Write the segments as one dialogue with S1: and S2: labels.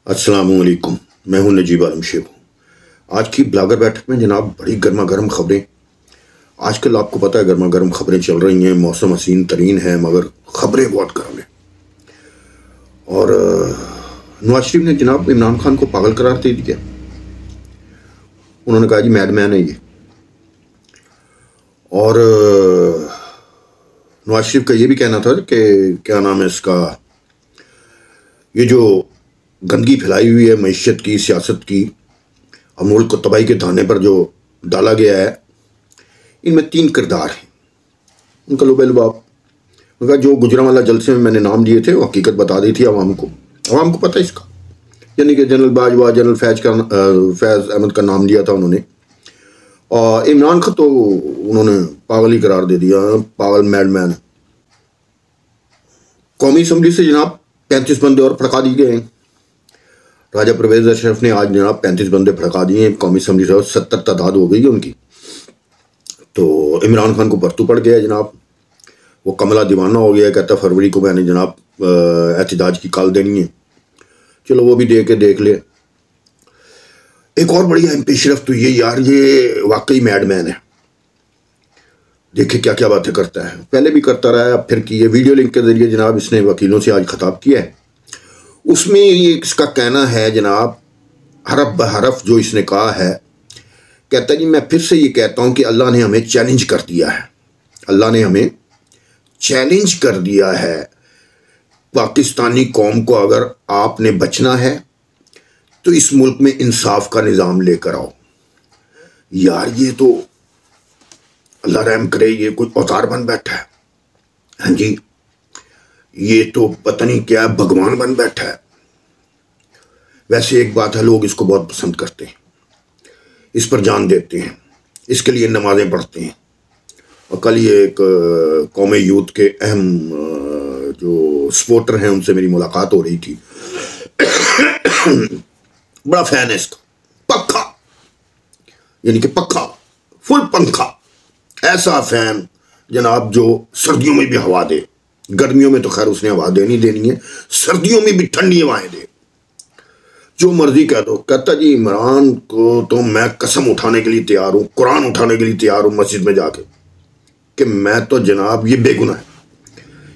S1: अस्सलामुअलैकुम, मैं हूं नजीब आलम शेख। आज की ब्लॉगर बैठक में जनाब बड़ी गर्मा गर्म खबरें। आजकल आपको पता है गर्मा गर्म खबरें चल रही हैं, मौसम हसीन तरीन है मगर खबरें बहुत गर्म हैं। और नवाज शरीफ ने जनाब इमरान खान को पागल करार दे दिया। उन्होंने कहा जी मैडमैन है ये। और नवाज शरीफ का ये भी कहना था कि क्या नाम है इसका, ये जो गंदगी फैलाई हुई है मईशत की, सियासत की, और मुल्क को तबाही के दाने पर जो डाला गया है, इनमें 3 किरदार हैं। उनका लुबैलुबाब, उनका जो गुजरांवाला जलसे में मैंने नाम लिए थे वो हकीकत बता दी थी आवाम को पता है इसका। यानी कि जनरल बाजवा, जनरल फैज़ अहमद का नाम लिया था उन्होंने, और इमरान खान तो उन्होंने पागल ही करार दे दिया, पागल मैडमैन। कौमी असम्बली से जनाब 35 बंदे और फड़का दिए गए हैं। राजा परवेज़ अशरफ ने आज जनाब 35 बंदे फड़का दिए हैं कौमी असम्बली से, 70 तादाद हो गई है उनकी। तो इमरान खान को परतू पड़ गया है जनाब, वो कमला दीवाना हो गया है, कहता फरवरी को मैंने जनाब एहतजाज की कॉल देनी है। चलो वो भी देख ले। एक और बड़ी अहम पेशरफ तो ये यार, ये वाकई मैडमैन है। देखे क्या क्या बातें करता है, पहले भी करता रहा है, अब फिर की ये वीडियो लिंक के जरिए जनाब इसने वकीलों से आज खिताब किया है। उसमें ये इसका कहना है जनाब, हरफ बहरफ जो इसने कहा है, कहता है जी मैं फिर से ये कहता हूँ कि अल्लाह ने हमें चैलेंज कर दिया है, अल्लाह ने हमें चैलेंज कर दिया है। पाकिस्तानी कौम को अगर आपने बचना है तो इस मुल्क में इंसाफ का निज़ाम लेकर आओ। यार ये तो अल्लाह रहम करे, ये कोई अवतार बन बैठा है। हाँ जी, ये तो पता नहीं क्या भगवान बन बैठा है। वैसे एक बात है, लोग इसको बहुत पसंद करते हैं, इस पर जान देते हैं, इसके लिए नमाजें पढ़ते हैं। और कल ये एक कौमी यूथ के अहम जो सपोर्टर हैं उनसे मेरी मुलाकात हो रही थी। बड़ा फैन है इसका, पक्का, यानी कि पक्का फुल पंखा, ऐसा फैन जनाब जो सर्दियों में भी हवा दे। गर्मियों में तो खैर उसने हवा देनी है, सर्दियों में भी ठंडी हवाएं दे, जो मर्जी कह दो। कहता जी इमरान को तो मैं कसम उठाने के लिए तैयार हूं, कुरान उठाने के लिए तैयार हूं मस्जिद में जाके, कि मैं तो जनाब ये बेगुनाह है,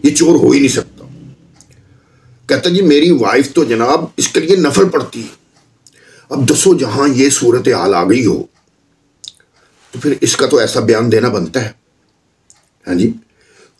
S1: ये चोर हो ही नहीं सकता। कहता जी मेरी वाइफ तो जनाब इसके लिए नफल पड़ती है। अब दसो जहां ये सूरत हाल आ गई हो तो फिर इसका तो ऐसा बयान देना बनता है। हाँ जी,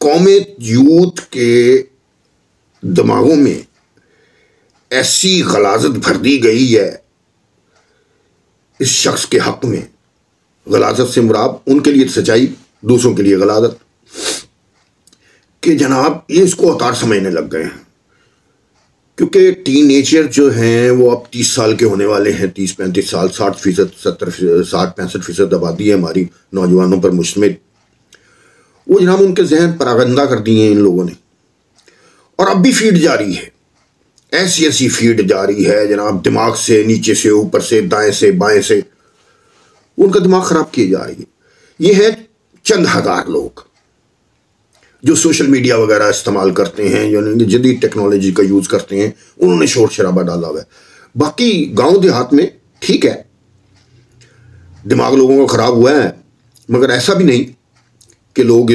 S1: कौमे यूथ के दिमागों में ऐसी गलाजत भर दी गई है इस शख्स के हक में। गलाजत से मुराद उनके लिए सच्चाई, दूसरों के लिए गलाजत, कि जनाब ये इसको अवतार समझने लग गए हैं। क्योंकि टीनेजर जो हैं वो अब 30 साल के होने वाले हैं, 30-35 साल, 60%, 60-65% आबादी है हमारी नौजवानों पर मुश्तमिल। वो जनाब उनके जहन परागंदा कर दिए हैं इन लोगों ने, और अब भी फीड जारी है, ऐसी ऐसी फीड जारी है जनाब, दिमाग से, नीचे से, ऊपर से, दाएं से, बाएं से, उनका दिमाग खराब किए जा रही है। ये है चंद हजार लोग जो सोशल मीडिया वगैरह इस्तेमाल करते हैं, जो जदीद टेक्नोलॉजी का यूज़ करते हैं, उन्होंने शोर शराबा डाला हुआ है। बाकी गांव देहात में ठीक है, दिमाग लोगों का ख़राब हुआ है, मगर ऐसा भी नहीं कि लोग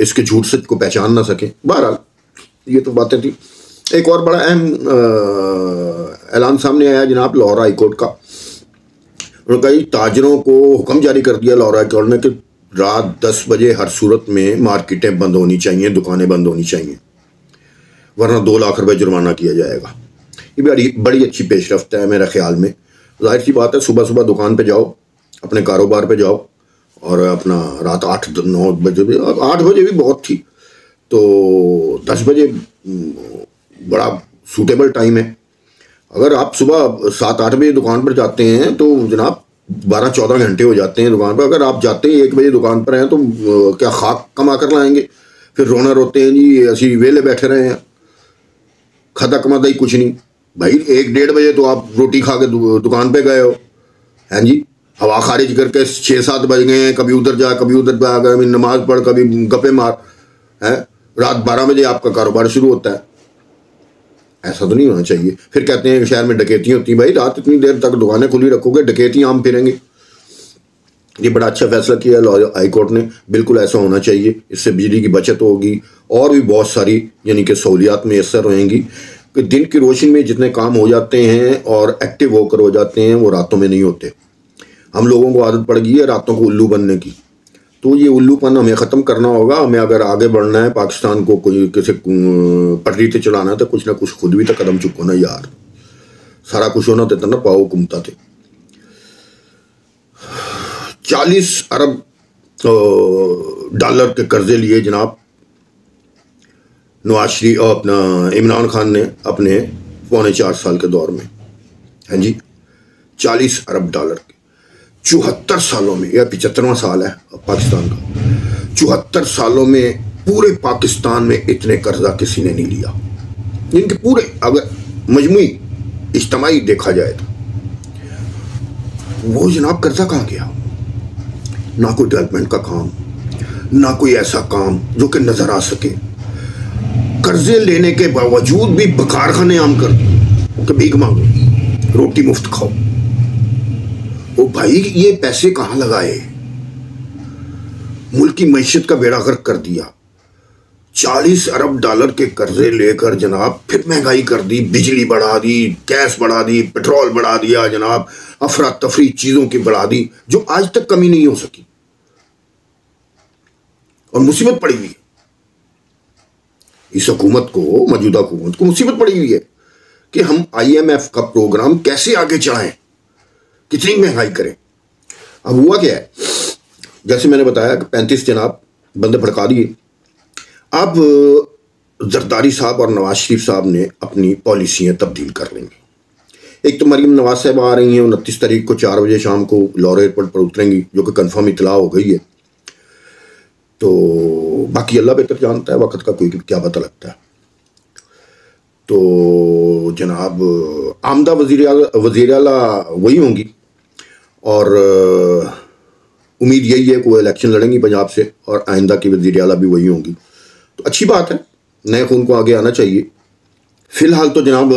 S1: इसके झूठ सच को पहचान ना सकें। बहरहाल ये तो बातें थी। एक और बड़ा अहम ऐलान सामने आया जनाब लाहौर हाई कोर्ट का। उन्होंने कहा ताजरों को हुक्म जारी कर दिया लाहौर हाई कोर्ट ने कि रात 10 बजे हर सूरत में मार्केटें बंद होनी चाहिए, दुकानें बंद होनी चाहिए, वरना 2 लाख रुपए जुर्माना किया जाएगा। ये बड़ी अच्छी पेशरफ्त है मेरे ख्याल में। जाहिर सी बात है, सुबह सुबह दुकान पे जाओ, अपने कारोबार पे जाओ, और अपना रात 8-9 बजे भी, 8 बजे भी बहुत थी, तो 10 बजे बड़ा सूटेबल टाइम है। अगर आप सुबह 7-8 बजे दुकान पर जाते हैं तो जनाब 12-14 घंटे हो जाते हैं दुकान पर। अगर आप जाते हैं 1 बजे दुकान पर हैं तो क्या खाक कमा कर लाएंगे? फिर रोना रोते हैं जी असी वेले बैठे रहे हैं, खाता कमाता ही कुछ नहीं। भाई 1-1:30 बजे तो आप रोटी खा के दुकान पे गए हो, हैं जी, हवा खारिज करके 6-7 बज गए हैं, कभी उधर जा कभी उधर जा, कभी नमाज पढ़ कभी गप्पे मार, है रात 12 बजे आपका कारोबार शुरू होता है। ऐसा तो नहीं होना चाहिए। फिर कहते हैं कि शहर में डकैती होती है। भाई रात इतनी देर तक दुकानें खुली रखोगे, डकैती आम फिरेंगे। ये बड़ा अच्छा फैसला किया हाई कोर्ट ने, बिल्कुल ऐसा होना चाहिए। इससे बिजली की बचत होगी और भी बहुत सारी यानी कि सहूलियात मैसर रहेंगी कि दिन की रोशनी में जितने काम हो जाते हैं और एक्टिव होकर हो जाते हैं वो रातों में नहीं होते। हम लोगों को आदत पड़ गई है रातों को उल्लू बनने की, तो ये उल्लूपन हमें ख़त्म करना होगा। हमें अगर आगे बढ़ना है, पाकिस्तान को कोई किसी पटरी पे चलाना है, तो कुछ ना कुछ खुद भी तो कदम चुको ना यार। सारा कुछ होना तो ना पाओ घूमता थे। 40 अरब डॉलर के कर्जे लिए जनाब नवाज शरीफ और अपना इमरान खान ने अपने 4.25 साल के दौर में। हाँ जी, 40 अरब डॉलर के 74 सालों में, यह 75वां साल है पाकिस्तान का, 74 सालों में पूरे पाकिस्तान में इतने कर्जा किसी ने नहीं लिया। इनके पूरे अगर मजमुई इज्तिमाई देखा जाए तो वो जनाब कर्जा कहाँ गया? ना कोई डेवलपमेंट का काम, ना कोई ऐसा काम जो कि नजर आ सके। कर्जे लेने के बावजूद भी बकारखाने आम कर कि भीख मांगो, रोटी मुफ्त खाओ। ओ भाई, ये पैसे कहां लगाए? मुल्क की मैशत का बेड़ा गर्क कर दिया। 40 अरब डॉलर के कर्जे लेकर जनाब फिर महंगाई कर दी, बिजली बढ़ा दी, गैस बढ़ा दी, पेट्रोल बढ़ा दिया जनाब, अफरा तफरी चीजों की बढ़ा दी जो आज तक कमी नहीं हो सकी और मुसीबत पड़ी हुई है। इस हुकूमत को, मौजूदा हुकूमत को मुसीबत पड़ी हुई है कि हम IMF का प्रोग्राम कैसे आगे चलाएं, कितनी महंगाई करें। अब हुआ क्या है, जैसे मैंने बताया कि 35 जनाब बंदे भड़का दिए। अब जरदारी साहब और नवाज शरीफ साहब ने अपनी पॉलिसियां तब्दील कर लेंगे। एक तो मरीम नवाज साहब आ रही हैं 29 तारीख को 4 बजे शाम को लाहौर एयरपोर्ट पर उतरेंगी, जो कि कंफर्म इतला हो गई है। तो बाकी अल्लाह बेहतर जानता है, वक्त का कोई क्या पता लगता है। तो जनाब आमदा वज़ीर आला वही होंगी और उम्मीद यही है कि वो इलेक्शन लड़ेंगी पंजाब से और आइंदा की वज़ीर आला भी वही होंगी। तो अच्छी बात है, नए खून को आगे आना चाहिए। फ़िलहाल तो जनाब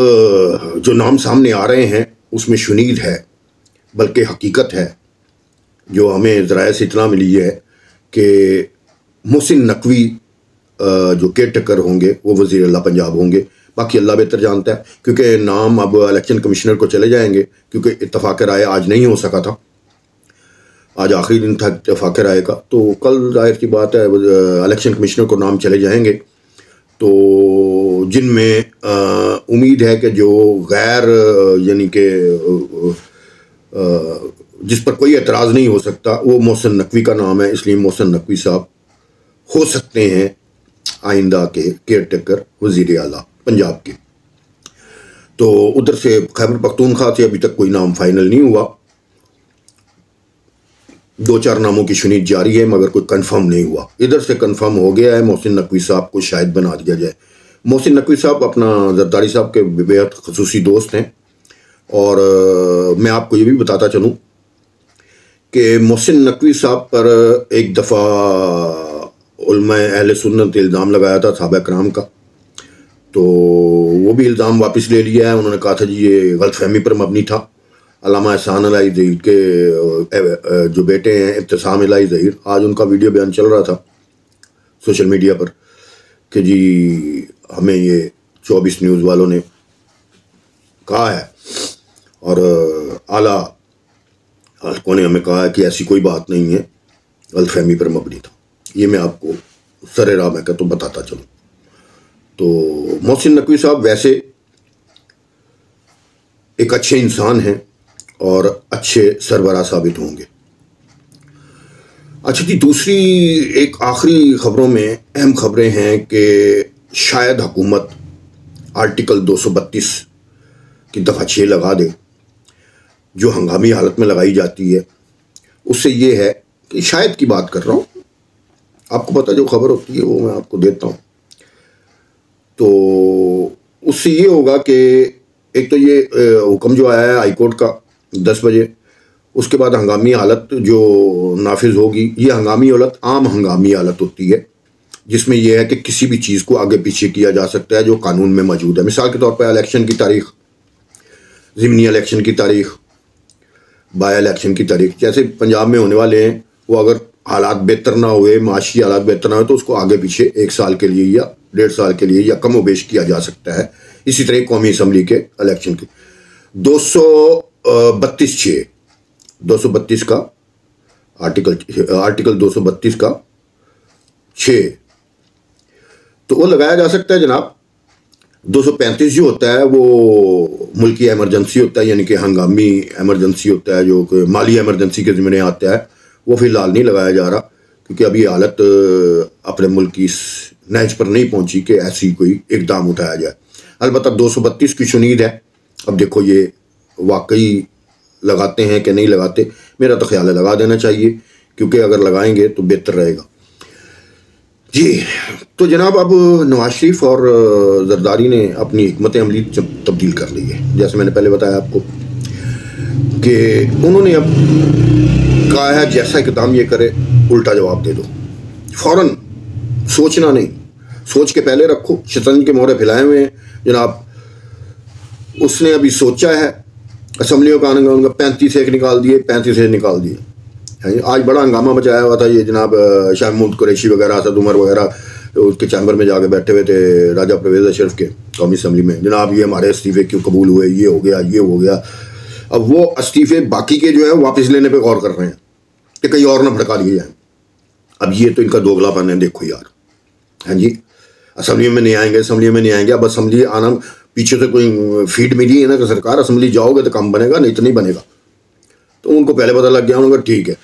S1: जो नाम सामने आ रहे हैं उसमें शुनीद है, बल्कि हकीकत है जो हमें ज़राए से इतना मिली है कि मोहसिन नकवी जो केयर टेकर होंगे वो वज़ीर आला पंजाब होंगे। बाकी अल्लाह बेहतर जानता है, क्योंकि नाम अब इलेक्शन कमिश्नर को चले जाएंगे, क्योंकि इत्तफाक़ राय आज नहीं हो सका था, आज आखिरी दिन था इत्तफाक़ राय का। तो कल जाहिर सी बात है इलेक्शन कमिश्नर को नाम चले जाएंगे, तो जिनमें उम्मीद है कि जो गैर यानी कि जिस पर कोई एतराज़ नहीं हो सकता वो मोहसिन नकवी का नाम है। इसलिए मोहसिन नकवी साहब हो सकते हैं आइंदा के केयर टेकर वज़ीर आला पंजाब के। तो उधर से खैबर पख्तूनख्वा से अभी तक कोई नाम फाइनल नहीं हुआ, 2-4 नामों की शुनीद जारी है मगर कोई कंफर्म नहीं हुआ। इधर से कंफर्म हो गया है मोहसिन नकवी साहब को शायद बना दिया जाए। मोहसिन नकवी साहब अपना जरदारी साहब के बेहद खसूसी दोस्त हैं और मैं आपको ये भी बताता चलूँ कि मोहसिन नकवी साहब पर एक दफ़ा उलमा अहले सुन्नत इल्ज़ाम लगाया था सहाबा कराम का, तो वो भी इल्ज़ाम वापस ले लिया है। उन्होंने कहा था जी ये गलतफहमी पर मबनी था। अल्लामा एहसान इलाही ज़हीर के जो बेटे हैं इब्तिसाम इलाही ज़हीर, आज उनका वीडियो बयान चल रहा था सोशल मीडिया पर कि जी हमें ये 24 न्यूज़ वालों ने कहा है और आला हल्कों ने हमें कहा है कि ऐसी कोई बात नहीं है, गलतफहमी पर मबनी था। ये मैं आपको सरे राह में तो बताता चलूँ। तो मोहसिन नकवी साहब वैसे एक अच्छे इंसान हैं और अच्छे सरबराह साबित होंगे। अच्छा जी, दूसरी एक आखिरी खबरों में अहम खबरें हैं कि शायद हुकूमत आर्टिकल 232 की दफ़ा 6 लगा दे, जो हंगामी हालत में लगाई जाती है। उससे ये है कि शायद की बात कर रहा हूँ, आपको पता जो खबर होती है वो मैं आपको देता हूँ। तो उससे ये होगा कि एक तो ये हुक्म जो आया है हाई कोर्ट का 10 बजे, उसके बाद हंगामी हालत जो नाफिज होगी, ये हंगामी हालत आम हंगामी हालत होती है जिसमें यह है कि किसी भी चीज़ को आगे पीछे किया जा सकता है जो कानून में मौजूद है। मिसाल के तौर पर इलेक्शन की तारीख, ज़िमनी इलेक्शन की तारीख, बाय इलेक्शन की तारीख, जैसे पंजाब में होने वाले हैं, वो अगर हालात बेहतर ना हुए, माशी हालात बेहतर ना हो, तो उसको आगे पीछे 1 साल के लिए या 1.5 साल के लिए या कम बेश किया जा सकता है। इसी तरह कौमी असम्बली के इलेक्शन की 232 का आर्टिकल 232 का 6 तो वो लगाया जा सकता है जनाब। 235 जो होता है वो मुल्की एमरजेंसी होता है, यानी कि हंगामी एमरजेंसी होता है, जो कि माली एमरजेंसी के ज़िम्मे आता है। वो फिलहाल नहीं लगाया जा रहा क्योंकि अभी हालत अपने मुल्क की इस नहज पर नहीं पहुंची कि ऐसी कोई इकदाम उठाया जाए। अलबत्ता 232 की शुनीद है। अब देखो ये वाकई लगाते हैं कि नहीं लगाते। मेरा तो ख्याल है लगा देना चाहिए, क्योंकि अगर लगाएंगे तो बेहतर रहेगा जी। तो जनाब अब नवाज शरीफ और जरदारी ने अपनी हिकमत अमली तब्दील कर ली है। जैसे मैंने पहले बताया आपको कि उन्होंने अब कहा है जैसा इक़दाम ये करे उल्टा जवाब दे दो। फ़ौरन सोचना नहीं, सोच के पहले रखो। शतरंज के मोहरे फैलाए हुए हैं जनाब। उसने अभी सोचा है, असम्बलियों का आने उनका 35 एक निकाल दिए, 35 एक निकाल दिए। आज बड़ा हंगामा मचाया हुआ था ये जनाब शाह महमूद कुरैशी वगैरह, असद उमर वगैरह, तो उसके चैम्बर में जाके बैठे हुए थे राजा परवेज़ अशरफ के कौमी असम्बली में। जनाब ये हमारे इस्तीफ़े क्यों कबूल हुए, ये हो गया, ये हो गया। अब वो इस्तीफ़े बाकी के जो है वापस लेने पे गौर कर रहे हैं कि कहीं और ना भड़का लिए जाए। अब ये तो इनका दोगलापन है, देखो यार। हाँ जी, असम्बली में नहीं आएंगे, असम्बली में नहीं आएंगे। अब असम्बली आना, पीछे से कोई फीड मिली है ना कि सरकार असम्बली जाओगे तो काम बनेगा, नहीं तो नहीं बनेगा। तो उनको पहले पता लग गया, उन्होंने ठीक है।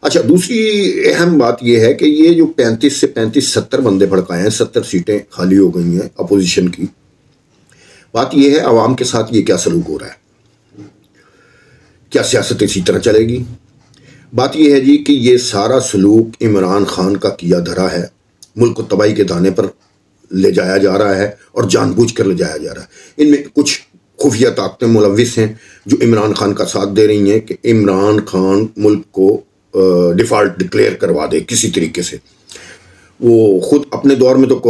S1: अच्छा, दूसरी अहम बात यह है कि ये जो 35 से 70 बंदे भड़काए हैं, 70 सीटें खाली हो गई हैं अपोजिशन की। बात यह है अवाम के साथ ये क्या सलूक हो रहा है, क्या सियासत इसी तरह चलेगी। बात यह है जी कि ये सारा सलूक इमरान खान का किया धरा है, मुल्क को तबाही के दाने पर ले जाया जा रहा है और जानबूझकर ले जाया जा रहा है। इनमें कुछ खुफिया ताकतें मुलविस हैं जो इमरान खान का साथ दे रही हैं कि इमरान खान मुल्क को डिफ़ॉल्ट डिक्लेयर करवा दे किसी तरीके से। वो ख़ुद अपने दौर में तो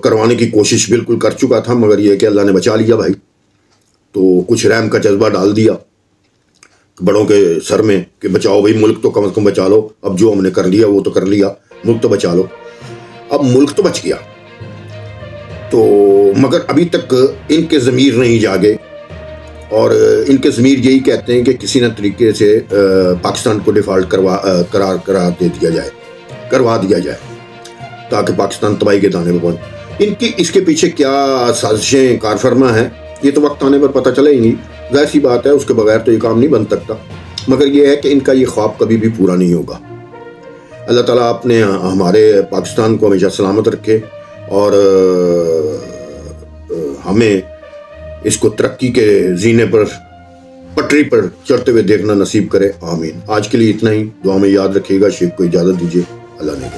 S1: करवाने की कोशिश बिल्कुल कर चुका था, मगर यह कि अल्लाह ने बचा लिया भाई। तो कुछ रहम का जज्बा डाल दिया बड़ों के सर में कि बचाओ भाई, मुल्क तो कम से कम बचा लो। अब जो हमने कर लिया वो तो कर लिया, मुल्क तो बचा लो। अब मुल्क तो बच गया, तो मगर अभी तक इनके ज़मीर नहीं जागे और इनके ज़मीर यही कहते हैं कि किसी न तरीके से पाकिस्तान को डिफ़ॉल्ट करार करवा दिया जाए ताकि पाकिस्तान तबाही के दाने में पहुँचे। इनकी इसके पीछे क्या साजिशें कारफरमा हैं, ये तो वक्त आने पर पता चले ही नहीं। ज़ाहिर सी बात है, उसके बगैर तो ये काम नहीं बन सकता। मगर ये है कि इनका ये ख्वाब कभी भी पूरा नहीं होगा। अल्लाह ताला अपने हमारे पाकिस्तान को हमेशा सलामत रखे और हमें इसको तरक्की के जीने पर, पटरी पर चढ़ते हुए देखना नसीब करे। आमीन। आज के लिए इतना ही। दुआ में याद रखिएगा। शेख को इजाज़त दीजिए। अल्लाह ने